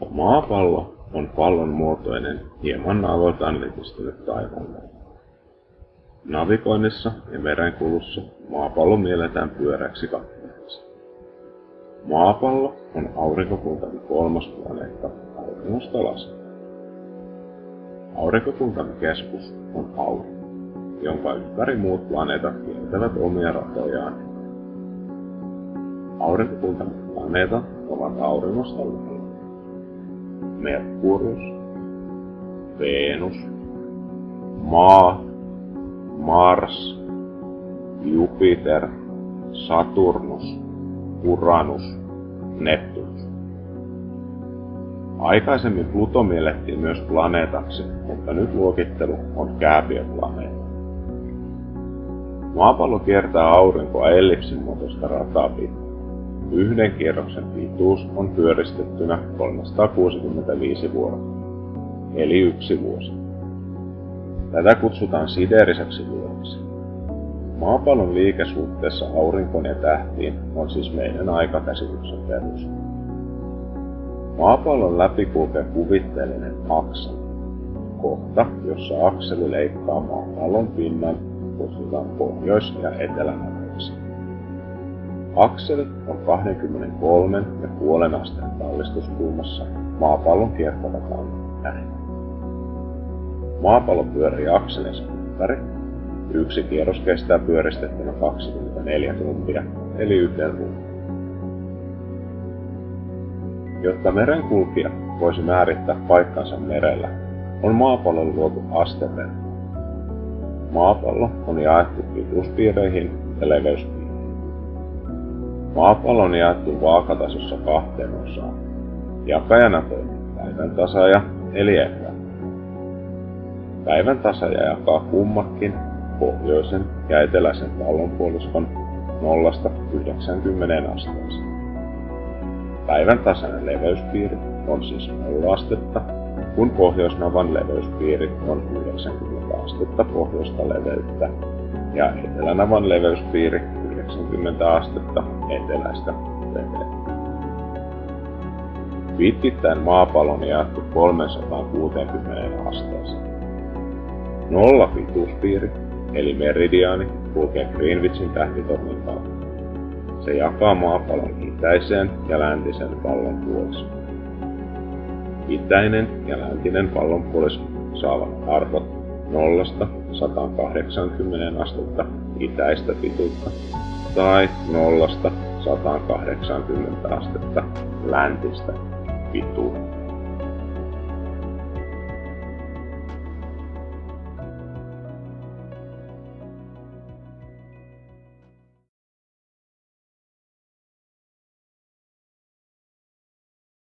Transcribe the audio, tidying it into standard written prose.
Maapallo on pallon muotoinen, hieman avoiltaan letistynyt taivaalle. Navigoinnissa ja merenkulussa maapallo mielletään pyöräksi kappaleeksi. Maapallo on aurinkokuntamme 3. planeetta auringosta laskien. Aurinkokuntamme keskus on aurinko, jonka ympäri muut planeetat kiertävät omia ratojaan. Aurinkokuntamme planeetat ovat auringosta lähellä: Merkurius, Venus, Maa, Mars, Jupiter, Saturnus, Uranus, Neptunus. Aikaisemmin Pluto miellettiin myös planeetaksi, mutta nyt luokittelu on kääpiöplaneetta. Maapallo kiertää aurinkoa ellipsin muotoista rataa pitkin. Yhden kierroksen pituus on pyöristettynä 365 vuorokautta, eli 1 vuosi. Tätä kutsutaan sideeriseksi vuodeksi. Maapallon liike suhteessa aurinkoon ja tähtiin on siis meidän aikakäsityksen perusta. Maapallon läpi kulkee kuvitteellinen akseli. Kohta, jossa akseli leikkaa maapallon pinnan, kutsutaan pohjois- ja etelämäreiksi. Akseli on 23,5 asteen kallistuskulmassa maapallon kiertävä näin. Maapallo pyörii akselinsa ympäri. Yksi kierros kestää pyöristettynä 24 tuntia, eli 1 tuntia. Jotta merenkulkija voisi määrittää paikkansa merellä, on maapallon luotu asteverkko. Maapallo on jaettu pituuspiireihin ja leveyspiireihin. Maapallo on jaettu vaakatasossa 2 osaan. Jakajana toimii päivän tasaja eli ekvaattori. Päivän tasaja jakaa kummatkin pohjoisen ja eteläisen pallonpuoliskon 0–90 asteeseen. Päivän tasainen leveyspiiri on siis 0 astetta, kun pohjoisnavan leveyspiiri on 90 astetta pohjoista leveyttä ja etelänavan leveyspiiri 90 astetta eteläistä leveyttä. Pitkittäin maapallo on jaettu 360 asteeseen. 0 pituuspiiri, eli meridiaani, kulkee Greenwichin tähtitornin kautta. Se jakaa maapallon itäiseen ja läntisen pallonpuoliskon. Itäinen ja läntinen pallonpuolisko saavat arvot 0–180 astetta itäistä pituutta tai 0–180 astetta läntistä pituutta.